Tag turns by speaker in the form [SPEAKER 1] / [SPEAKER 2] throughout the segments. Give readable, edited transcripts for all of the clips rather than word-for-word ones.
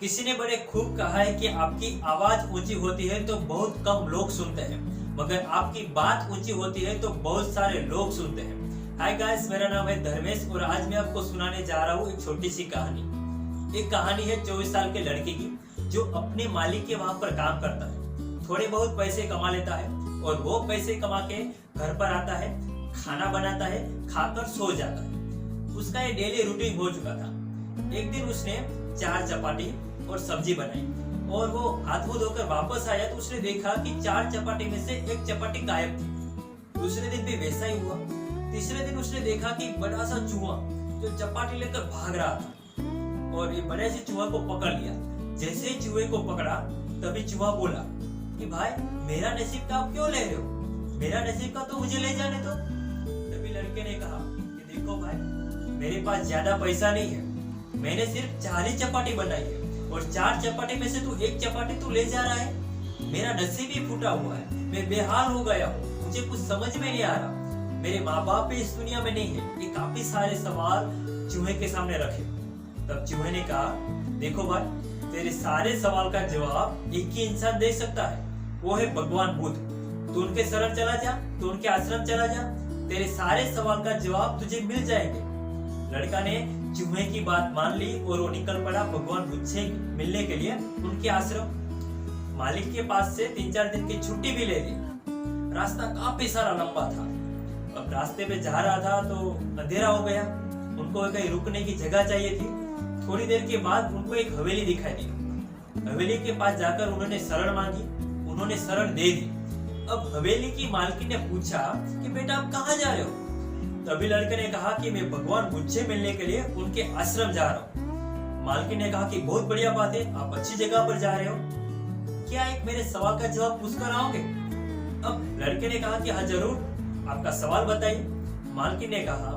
[SPEAKER 1] किसी ने बड़े खूब कहा है कि आपकी आवाज ऊंची होती है तो बहुत कम लोग सुनते हैं, मगर आपकी बात ऊंची होती है तो बहुत सारे लोग सुनते हैं। हाय गाइस, मेरा नाम है धर्मेश और आज मैं आपको सुनाने जा रहा हूँ एक छोटी सी कहानी। एक कहानी है 24 साल के लड़के की जो अपने मालिक के वहां पर काम करता है, थोड़े बहुत पैसे कमा लेता है और वो पैसे कमा के घर पर आता है, खाना बनाता है, खाकर सो जाता है। उसका ये डेली रूटीन हो चुका था। एक दिन उसने 4 चपाती और सब्जी बनाई और वो हाथ मुंह धोकर वापस आया तो उसने देखा कि 4 चपाती में से एक चपाती गायब थी। दूसरे दिन भी वैसा ही हुआ। तीसरे दिन उसने देखा कि बड़ा सा चूहा जो चपाती लेकर भाग रहा था और ये बड़े से चूहा को पकड़ लिया। जैसे ही चूहे को पकड़ा तभी चूहा बोला कि भाई, मेरा नसीब का आप क्यों ले रहे हो? मेरा नसीब का तो मुझे ले जाने दो। तभी लड़के ने कहा कि देखो भाई, मेरे पास ज्यादा पैसा नहीं है, मैंने सिर्फ 4 ही चपाती बनाई है और 4 चपाती में से तू एक चपाती तू ले जा रहा है। मेरा नसीब ही फूटा हुआ है, मैं बेहाल हो गया हूँ, मुझे कुछ समझ में नहीं आ रहा। मेरे माँ बाप भी इस दुनिया में नहीं है। ये काफी सारे सवाल चूहे के सामने रखे। तब चूहे ने कहा, देखो भाई, तेरे सारे सवाल का जवाब एक ही इंसान दे सकता है, वो है भगवान बुद्ध। तू उनके शरण चला जा, तू उनके आश्रम चला जा, तेरे सारे सवाल का जवाब तुझे मिल जाएंगे। लड़का ने चूहे की बात मान ली और वो निकल पड़ा भगवान बुद्ध से मिलने के लिए उनके आश्रम। मालिक के पास से 3-4 दिन की छुट्टी भी ले ली। रास्ता काफी सारा लंबा था। अब रास्ते पे जा रहा था तो अंधेरा हो गया। उनको कहीं रुकने की जगह चाहिए थी। थोड़ी देर के बाद उनको एक हवेली दिखाई दी। हवेली के पास जाकर उन्होंने शरण मांगी, उन्होंने शरण दे दी। अब हवेली की मालकिन ने पूछा कि बेटा आप कहाँ जा रहे हो? तभी लड़के ने कहा कि मैं भगवान बुद्ध से मिलने के लिए उनके आश्रम जा रहा हूँ। मालकिन ने कहा कि बहुत बढ़िया बात है, आप अच्छी जगह पर जा रहे हो, क्या एक मेरे सवाल का जवाब पूछकर आओगे? अब लड़के ने कहा कि हाँ जरूर, आपका सवाल बताइए। मालकिन ने कहा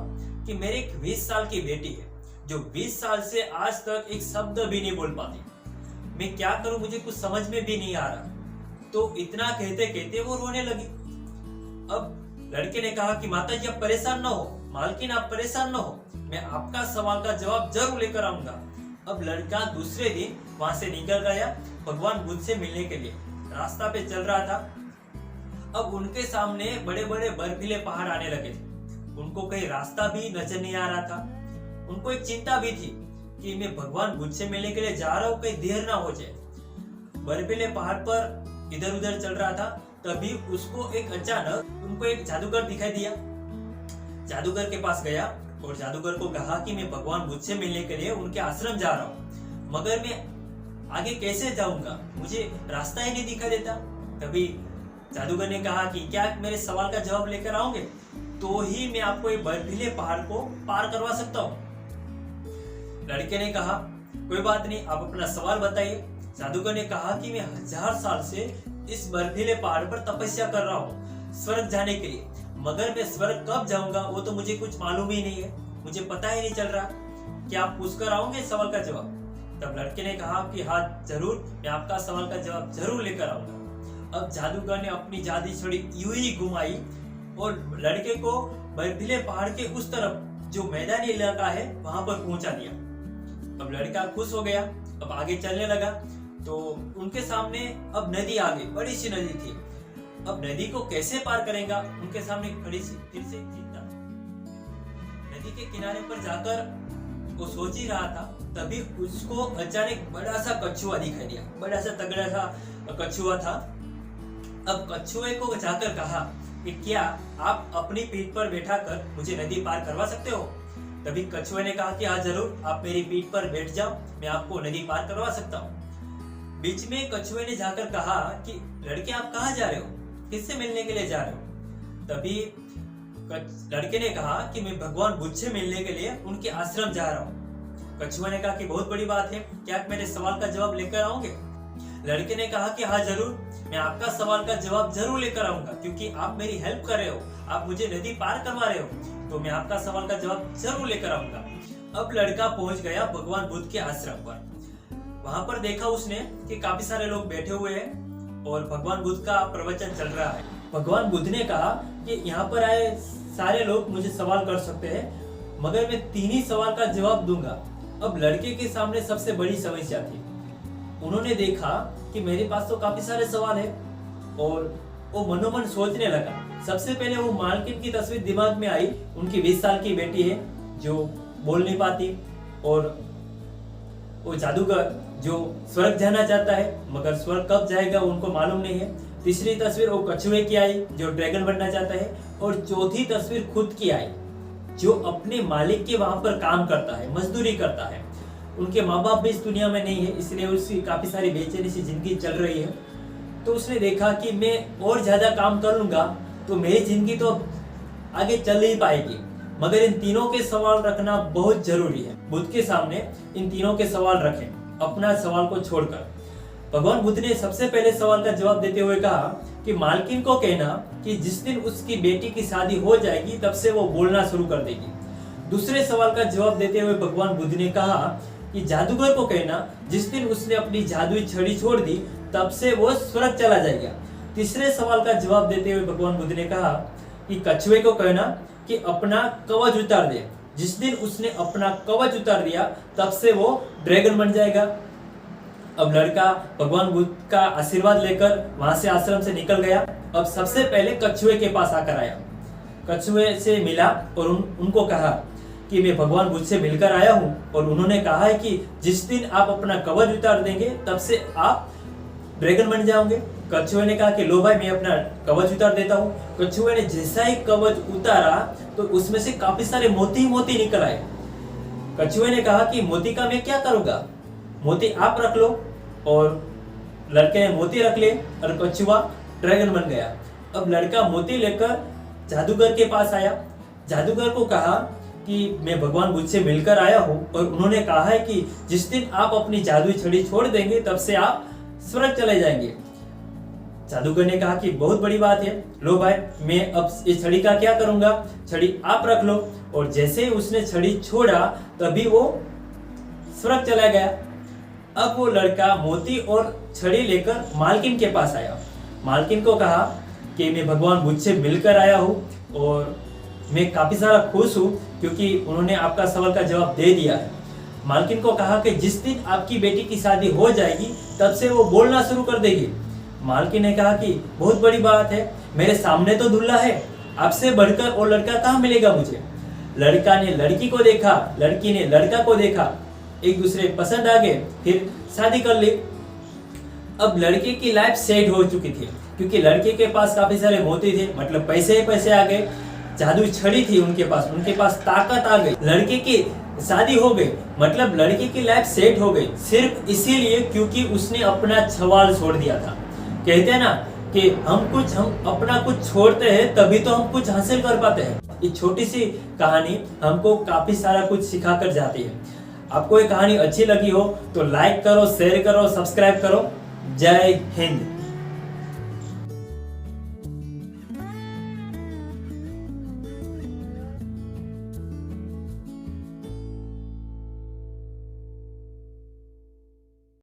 [SPEAKER 1] कि मेरी एक 20 साल की बेटी है जो 20 साल से आज तक एक शब्द भी नहीं बोल पाती। मैं क्या करूं, मुझे कुछ समझ में भी नहीं आ रहा। तो इतना कहते कहते वो रोने लगी। अब लड़के ने कहा कि माताजी आप परेशान न हो, मालकिन आप परेशान न हो, मैं आपका सवाल का जवाब जरूर लेकर आऊंगा। अब लड़का दूसरे दिन वहां से निकल गया भगवान बुद्ध से मिलने के लिए। रास्ता पे चल रहा था। अब उनके सामने बड़े बड़े बर्फीले पहाड़ आने लगे थे। उनको कहीं रास्ता भी नजर नहीं आ रहा था। उनको एक चिंता भी थी कि मैं भगवान बुद्ध से मिलने के लिए जा रहा हूँ, कहीं देर ना हो जाए। बर्फीले पहाड़ पर इधर उधर चल रहा था। तभी उसको एक अचानक उनको एक जादूगर दिखाई दिया। जादूगर के पास गया और जादूगर को कहा कि मैं भगवान बुद्ध से मिलने के लिए उनके आश्रम जा रहा हूँ, मगर मैं आगे कैसे जाऊंगा, मुझे रास्ता ही नहीं दिखाई देता। तभी जादूगर ने कहा कि क्या मेरे सवाल का जवाब लेकर आओगे तो ही मैं आपको ये बर्फीले पहाड़ को पार करवा सकता हूँ। लड़के ने कहा कोई बात नहीं, आप अपना सवाल बताइए। जादूगर ने कहा कि मैं 1000 साल से इस बर्फीले पहाड़ पर तपस्या कर रहा हूँ स्वर्ग जाने के लिए, मगर मैं स्वर्ग कब जाऊंगा वो तो मुझे कुछ मालूम ही नहीं है, मुझे पता ही नहीं चल रहा। क्या आप पूछकर आओगे सवाल का जवाब? तब लड़के ने कहा कि हाँ जरूर, मैं आपका सवाल का जवाब जरूर लेकर आऊंगा। अब जादूगर ने अपनी जादू छड़ी यूं ही घुमाई और लड़के को बर्फीले पहाड़ के उस तरफ जो मैदानी इलाका है वहां पर पहुंचा दिया। अब लड़का खुश हो गया। अब आगे चलने लगा तो उनके सामने अब नदी आ गई, बड़ी सी नदी थी। अब नदी को कैसे पार करेगा, उनके सामने खड़ी सी फिर से चिंता। नदी के किनारे पर जाकर वो सोच ही रहा था, तभी उसको अचानक बड़ा सा कछुआ दिखाई दिया। बड़ा सा तगड़ा सा कछुआ था। अब कछुए को जाकर कहा कि क्या आप अपनी पीठ पर बैठा कर मुझे नदी पार करवा सकते हो? तभी कछुए ने कहा कि हाँ जरूर, आप मेरी पीठ पर बैठ जाओ, मैं आपको नदी पार करवा सकता हूँ। बीच में कछुए ने जाकर कहा कि लड़के आप कहाँ जा रहे हो, किससे मिलने के लिए जा रहे हो? तभी लड़के ने कहा कि मैं भगवान बुद्ध से मिलने के लिए उनके आश्रम जा रहा हूँ। कछुआ ने कहा कि बहुत बड़ी बात है, क्या आप मेरे सवाल का जवाब लेकर आओगे? लड़के ने कहा कि हाँ जरूर, मैं आपका सवाल का जवाब जरूर लेकर आऊंगा, क्योंकि आप मेरी हेल्प कर रहे हो, आप मुझे नदी पार करवा रहे हो, तो मैं आपका सवाल का जवाब जरूर लेकर आऊंगा। अब लड़का पहुंच गया भगवान बुद्ध के आश्रम पर। वहां पर देखा उसने कि काफी सारे लोग बैठे हुए हैं और भगवान बुद्ध का प्रवचन चल रहा है। भगवान बुद्ध ने कहा कि यहाँ पर आए सारे लोग मुझे सवाल कर सकते हैं, मगर मैं 3 ही सवाल का जवाब दूंगा। अब लड़के के सामने सबसे बड़ी समस्या थी उन्होंने देखा कि मेरे पास तो काफी सारे सवाल है और वो मनोमन सोचने लगा। सबसे पहले वो मालकिन की तस्वीर दिमाग में आई। उनकी 20 साल की बेटी है जो बोल नहीं पाती, और वो जादूगर जो स्वर्ग जाना चाहता है मगर स्वर्ग कब जाएगा उनको मालूम नहीं है। तीसरी तस्वीर वो कछुए की आई जो ड्रैगन बनना चाहता है, और चौथी तस्वीर खुद की आई जो अपने मालिक के वहां पर काम करता है, मजदूरी करता है। उनके माँ बाप भी इस दुनिया में नहीं है, इसलिए उसकी काफी सारी बेचैनी सी जिंदगी चल रही है। तो उसने देखा कि मैं और ज्यादा काम कर लूंगा तो मेरी जिंदगी तो आगे चल नहीं पाएगी, मगर इन तीनों के सवाल रखना बहुत जरूरी है। बुद्ध के सामने इन तीनों के सवाल रखें, अपना सवाल को छोड़कर। भगवान बुद्ध ने सबसे पहले सवाल का जवाब देते हुए कहा कि मालकिन को कहना कि जिस दिन उसकी बेटी की शादी हो जाएगी तब से वो बोलना शुरू कर देगी। दूसरे सवाल का जवाब देते हुए भगवान बुद्ध ने कहा कि जादूगर को कहना जिस दिन उसने अपनी जादुई छड़ी छोड़ दी तब से वो स्वर्ग चला जाएगा। तीसरे सवाल का जवाब देते हुए भगवान बुद्ध ने कहा कि कछुए को कहना कि अपना कवच उतार दे, जिस दिन उसने अपना कवच उतार दिया तब से वो ड्रैगन बन जाएगा। अब लड़का भगवान बुद्ध का आशीर्वाद लेकर वहां से आश्रम से निकल गया। अब सबसे पहले कछुए के पास आकर आया, कछुए से मिला और उनको कहा कि मैं भगवान बुद्ध से मिलकर आया हूँ, और उन्होंने कहा है कि जिस दिन आप अपना कवच उतार देंगे तब से आप ड्रैगन बन जाओगे। कछुए ने कहा कि लो भाई मैं अपना कवच उतार देता हूँ। कछुए ने जैसा ही कवच उतारा तो उसमें से काफी सारे मोती मोती निकल आए। कछुए ने कहा कि मोती का मैं क्या करूंगा, मोती आप रख लो। और लड़के ने मोती रख ले और कछुआ ड्रैगन बन गया। अब लड़का मोती लेकर जादूगर के पास आया। जादूगर को कहा कि मैं भगवान बुद्ध से मिलकर आया हूँ और उन्होंने कहा है कि जिस दिन आप अपनी जादुई छड़ी छोड़ देंगे तब से आप स्वर्ग चले जाएंगे। जादूगर ने कहा कि बहुत बड़ी बात है, लो भाई मैं अब इस छड़ी का क्या करूंगा, छड़ी आप रख लो। और जैसे ही उसने छड़ी छोड़ा तभी वो स्वर्ग चला गया। अब वो लड़का मोती और छड़ी लेकर मालकिन के पास आया। मालकिन को कहा कि मैं भगवान बुद्ध से मिलकर आया हूँ और मैं काफी सारा खुश हूँ क्योंकि उन्होंने आपका सवाल का जवाब दे दिया है। मालकिन को कहा कि जिस दिन आपकी बेटी की शादी हो जाएगी तब से वो बोलना शुरू कर देगी। मालकिन ने कहा कि बहुत बड़ी बात है, मेरे सामने तो दूल्हा है, आपसे बढ़कर और लड़का कहाँ मिलेगा मुझे। लड़का ने लड़की को देखा, लड़की ने लड़का को देखा, एक दूसरे पसंद आ गए, फिर शादी कर ली। अब लड़के की लाइफ सेट हो चुकी थी क्योंकि लड़के के पास काफी सारे मोती थे, मतलब पैसे ही पैसे आ गए। जादुई छड़ी थी उनके पास ताकत आ गई। लड़के की शादी हो गई, मतलब लड़के की लाइफ सेट हो गई, सिर्फ इसीलिए क्योंकि उसने अपना सवाल छोड़ दिया था। कहते हैं ना कि हम अपना कुछ छोड़ते हैं तभी तो हम कुछ हासिल कर पाते हैं। ये छोटी सी कहानी हमको काफी सारा कुछ सिखा कर जाती है। आपको ये कहानी अच्छी लगी हो तो लाइक करो, शेयर करो, सब्सक्राइब करो। जय हिंद।